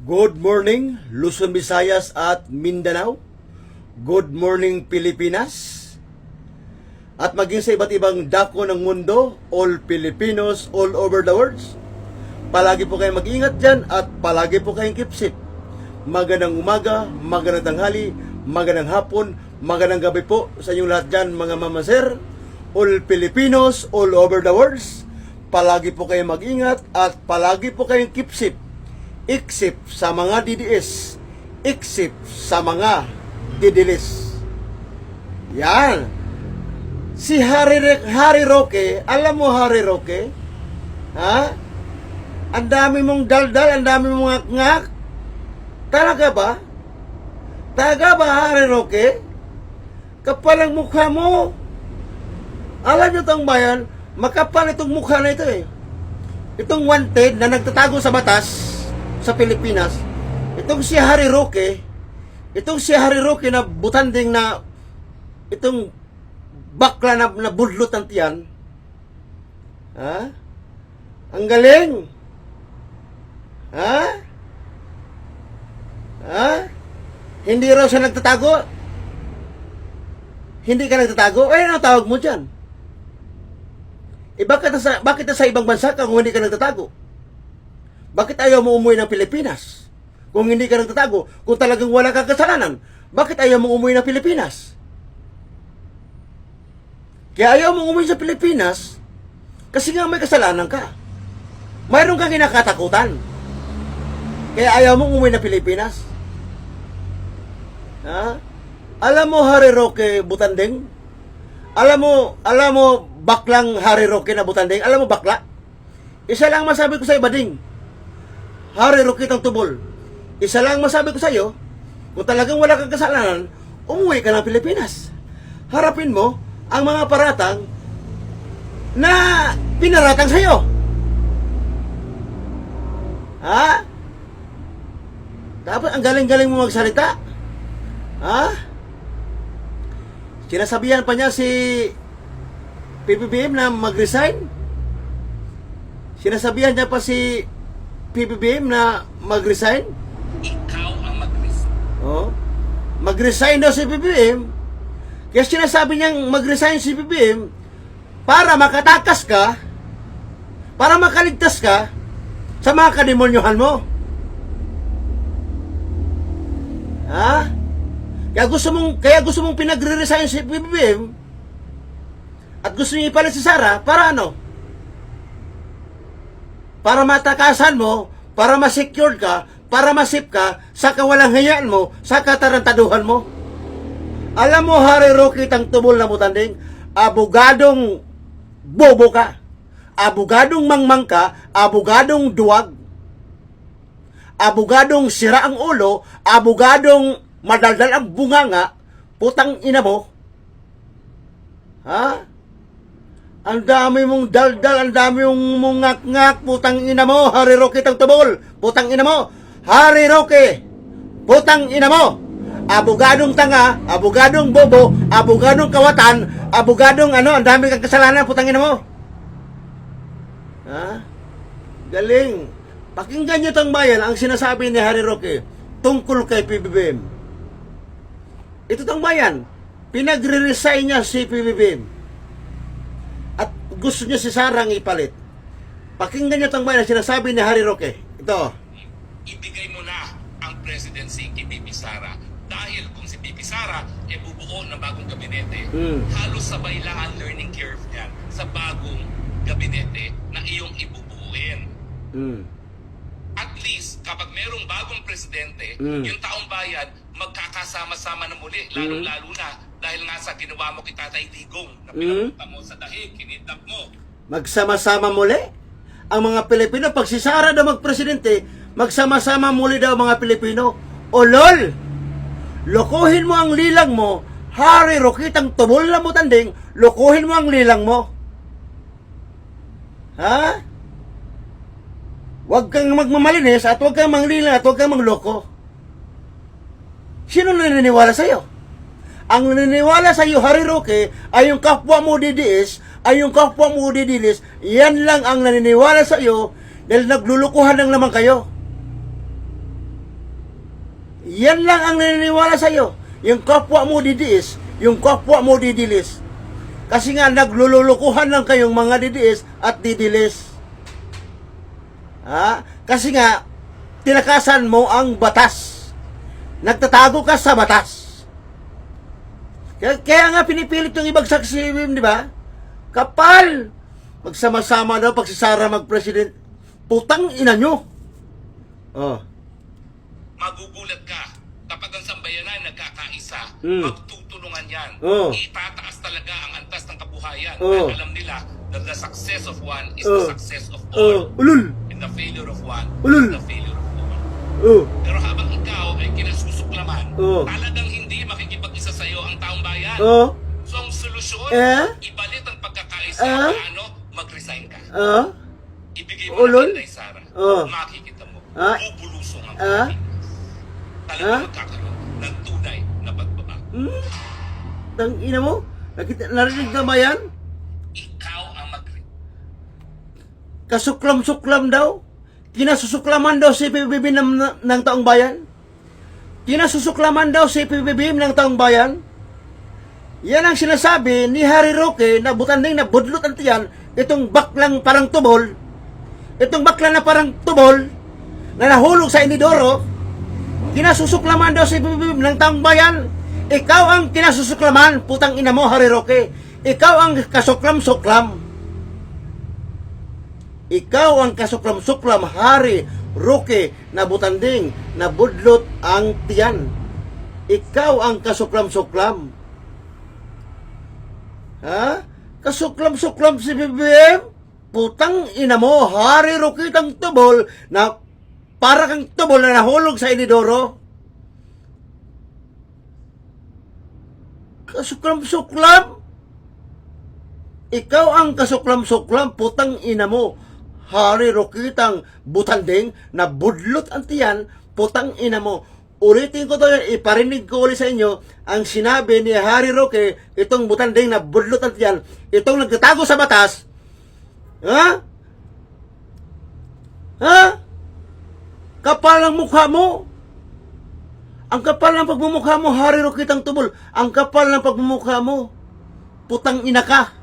Good morning, Luzon, Visayas at Mindanao. Good morning, Pilipinas. At maging sa iba't ibang dako ng mundo, all Filipinos all over the world. Palagi po kayong mag-ingat dyan at palagi po kayong keep-safe. Magandang umaga, magandang tanghali, magandang hapon, magandang gabi po sa inyong lahat dyan mga mamaser. All Filipinos all over the world. Palagi po kayong mag-ingat at palagi po kayong keep-safe. Iksip sa mga DDS, iksip sa mga didilis. Yan. Si Harry Roque, alam mo Harry Roque? Ha? Ang dami mong daldal, ang dami mong ngak. Talaga ba? Talaga ba Harry Roque? Kapal ang mukha mo. Alam nyo itong bayan, makapal itong mukha na ito eh. Itong wanted na nagtatago sa batas sa Pilipinas, itong si Harry Roque na butanding na itong bakla na budlot ng tiyan. Ha? Ang galing. Ha? Ha? Hindi raw siya nagtatago? Hindi ka nagtatago? Eh, ano tawag mo dyan? Eh, bakit sa ibang bansa ka kung hindi ka nagtatago? Bakit ayaw mo umuwi ng Pilipinas? Kung hindi ka nagtatago, kung talagang wala kang kasalanan, bakit ayaw mo umuwi ng Pilipinas? Kaya ayaw mo umuwi sa Pilipinas, kasi nga may kasalanan ka. Mayroon kang kinakatakutan. Kaya ayaw mo umuwi ng Pilipinas. Ha? Alam mo, Harry Roque Butanding? Alam mo, baklang Harry Roque na Butanding? Alam mo, bakla? Isa lang masabi ko sa ibading. Harry Roque ng tubol. Isa lang masabi ko sa iyo, kung talagang wala kang kasalanan, umuwi ka ng Pilipinas. Harapin mo ang mga paratang na pinaratang sa iyo. Ha? Dapat ang galing-galing mo magsalita. Ha? Sinasabihan pa niya si PBBM na mag-resign. Sinasabihan niya pa si PBBM na mag-resign? Ikaw ang mag-resign. Oh. Mag-resign daw si PBBM. Kaya sinasabi niyang mag-resign si PBBM para makatakas ka, para makaligtas ka sa mga kademonyohan mo. Ha? Kaya gusto mong pinagre-resign si PBBM at gusto niya ipalit si Sara para ano? Para matakasan mo, para ma-secure ka, para ma-sip ka sa kawalang hayaan mo, sa katarantaduhan mo. Alam mo, Harry Roque tang tubol na Butanding, abogadong bobo ka, abogadong mangmang ka, abogadong duwag, abogadong sira ang ulo, abogadong madaldal ang bunganga, putang ina mo. Ha? Ang dami mong daldal, ang dami mong ngak-ngak, putang ina mo, Harry Roque tang tubol, putang ina mo, Harry Roque, putang ina mo, abogadong tanga, abogadong bobo, abogadong kawatan, abogadong ano, ang dami kang kasalanan, putang ina mo. Ha? Galing. Pakinggan niyo tong bayan, ang sinasabi ni Harry Roque tungkol kay PBBM. Ito tong bayan, pinagre-resign niya si PBBM. At gusto niya si Sarang ipalit. Pakinggan niyo itong bayan na sinasabi ni Harry Roque. Ito. Ibigay mo na ang presidency kay Bibi Sara. Dahil kung si Bibi Sara ay bubuo ng bagong gabinete, halos sabay lang ang learning curve niyan sa bagong gabinete na iyong ibubuuin. At least, kapag merong bagong presidente, yung taong bayan, magkakasama-sama na muli, lalong-lalo na dahil nga sa ginawa mo kay Tatay Digong na pinapunta mo sa dahig, kinidnap mo. Magsama-sama muli? Ang mga Pilipino, pag si Sara daw magpresidente, magsama-sama muli daw mga Pilipino. O lol! Lokohin mo ang lilang mo, Harry Roque tang tubol na Butanding, lokohin mo ang lilang mo. Ha? Huwag kang magmamalinis at huwag kang manglilang at huwag kang mangloko. Sino naniniwala sa'yo? Ang naniniwala sa iyo, Harry Roque, ay yung kapwa mo DDS, ay yung kapwa mo didilis, yan lang ang naniniwala sa iyo dahil naglulukuhan lang naman kayo. Yan lang ang naniniwala sa'yo. Yung kapwa mo didiis, yung kapwa mo didilis. Kasi nga, naglululukuhan lang kayong mga didiis at didilis. Kasi nga, tinakasan mo ang batas. Nagtatago ka sa batas. Kaya nga pinipilit yung ibagsak si Wim, di ba? Kapal! Magsama-sama daw pag si Sara mag-president. Putang ina nyo! Oh. Magugulat ka kapag ang sambayanan nagkakaisa, magtutulungan yan. Itataas talaga ang antas ng kabuhayan. Dahil alam nila that the success of one is the success of all. Ulul! And the failure of one Ulul! is the failure of all. Pero habang ikaw ay kinasusuklaman, talagang hindi makikipag-isa sa'yo ang taong bayan. So ang solusyon, ibalit ang pagkakaisa, paano? Mag-resign ka. Ibigay mo na kay Sara. Makikita mo. Bubulusong ang Pilipinas. Talagang magkakaroon ng tunay na pagbabago. Tang ina mo? Narinig na ba yan? Ikaw ang Kasuklam-suklam daw. Kinasusuklaman daw si PBBM ng taong bayan. Kinasusuklaman daw si PBBM ng taong bayan. Yan ang sinasabi ni Harry Roque na butanding na budlot ang tiyan. Itong baklang parang tubol. Itong baklang na parang tubol na nahulog sa inidoro. Kinasusuklaman daw si PBBM ng taong bayan. Ikaw ang kinasusuklaman, putang ina mo, Harry Roque. Ikaw ang kasuklam-suklam. Ikaw ang kasuklam-suklam, Harry Roque, na butanding, na budlot ang tiyan. Ikaw ang kasuklam-suklam. Kasuklam-suklam si BBM? Putang ina mo, Harry Roque tang tubol na para kang tubol na nahulog sa inidoro. Kasuklam-suklam? Ikaw ang kasuklam-suklam, putang ina mo, Harry Roque tang butanding na budlot ang tiyan, putang ina mo. Ulitin ko to, iparinig ko ulit sa inyo ang sinabi ni Harry Roque, itong butanding na budlot ang tiyan, itong nagtatago sa batas. Kapal ng mukha mo. Ang kapal ng pagmumukha mo, Harry Roque tang tubol. Ang kapal ng pagmumukha mo. Putang ina ka.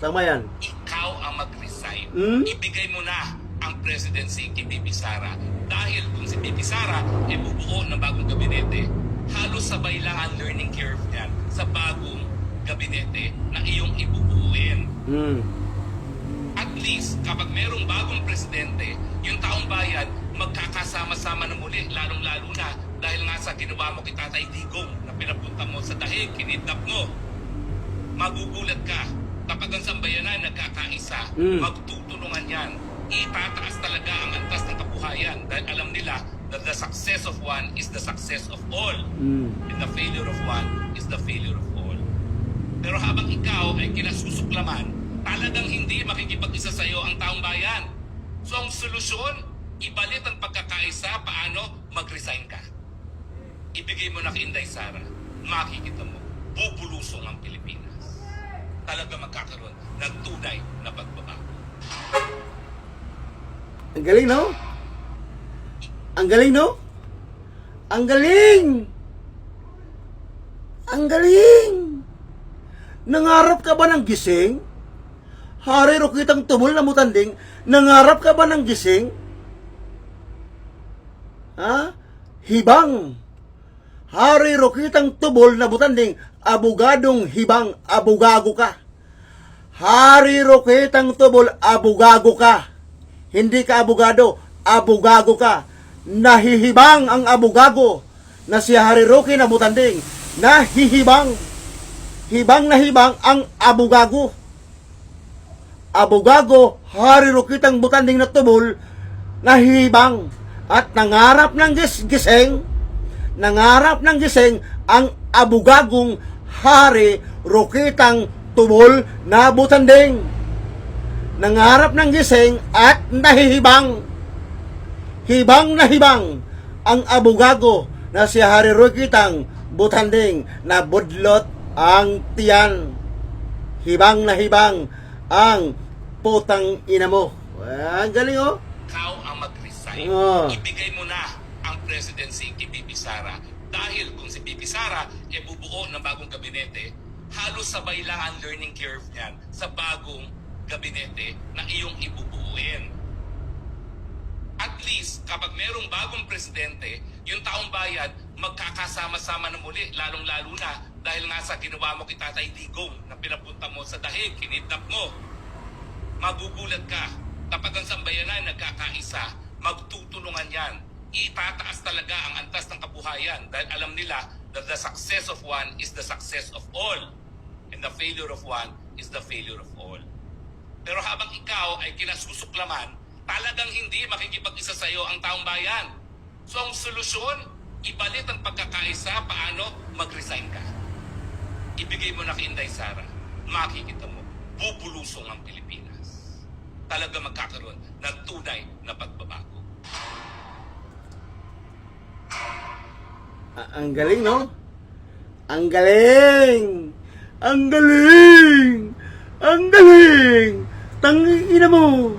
Tama yan. Ikaw ang mag-resign. Ibigay mo na ang presidency kay Bibi Sara. Dahil kung si Bibi Sara ay bubuo ng bagong gabinete, halos sabay lang ang learning curve niyan sa bagong gabinete na iyong ibubuuin. At least, kapag merong bagong presidente, yung taong bayan, magkakasama-sama na muli, lalong-lalo na dahil nga sa ginawa mo kay Tatay Digong na pinapunta mo sa dahig, kinidnap mo. Magugulat ka kapag ang sambayanan nagkakaisa, magtutulungan yan. Itataas talaga ang antas ng kabuhayan dahil alam nila that the success of one is the success of all. And the failure of one is the failure of all. Pero habang ikaw ay kinasusuklaman, talagang hindi makikipag-isa sa'yo ang taong bayan. So ang solusyon, ibalit ang pagkakaisa, paano? Mag-resign ka. Ibigay mo na kay Inday Sara. Makikita mo, bubulusong ang Pilipinas. Talaga magkakaroon ng tunay na pagbabago. Ang galing, no? Ang galing, no? Ang galing! Ang galing! Nangarap ka ba ng gising? Harry Roque tang tubol na mutanding, nangarap ka ba ng gising? Hibang! Harry Roque tang tubol na butanding, abogadong hibang, abogago ka. Harry Roque tang tubol, abogago ka. Hindi ka abogado, abogago ka. Nahihibang ang abogago na si Harry Roque na butanding. Nahihibang. Hibang na hibang ang abogago. Abogago, Harry Roque tang butanding na tubol, nahihibang. At nangarap ng gising, nangarap ng gising ang abogagong Harry Roque tang tubol na butanding. Nangarap ng gising at nahihibang. Hibang na hibang ang abogago na si Harry Roque tang butanding na budlot ang tiyan. Hibang na hibang ang putang ina mo. Ang galing, oh. Ikaw ang mag-resign. Oh. Ibigay mo na ang presidency kay Bibi Sara. Dahil kung si Bibi Sara bubuo ng bagong gabinete, halos sabay lang ang learning curve niyan sa bagong gabinete na iyong ibubuuin. At least, kapag merong bagong presidente, yung taong bayan magkakasama-sama na muli, lalong-lalo na dahil nga sa ginawa mo kay Tatay Digong na pinapunta mo sa dahig, kinidnap mo. Magugulat ka kapag ang sambayanan nagkakaisa, magtutulungan yan. Itataas talaga ang antas ng kabuhayan dahil alam nila that the success of one is the success of all. And the failure of one is the failure of all. Pero habang ikaw ay kinasusuklaman, talagang hindi makikipag-isa sa iyo ang taong bayan. So ang solusyon, ibalit ang pagkakaisa, paano? Mag-resign ka. Ibigay mo na kay Inday Sara. Makikita mo, bubulusong ang Pilipinas. Talaga magkakaroon ng tunay na pagbabago. Ang galing, no? Ang galing! Ang galing! Ang galing! Tangina mo!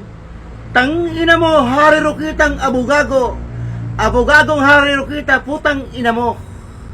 Tangina mo! Hari Rokitang abogado! Abogadong Hari Rokita, putang ina mo!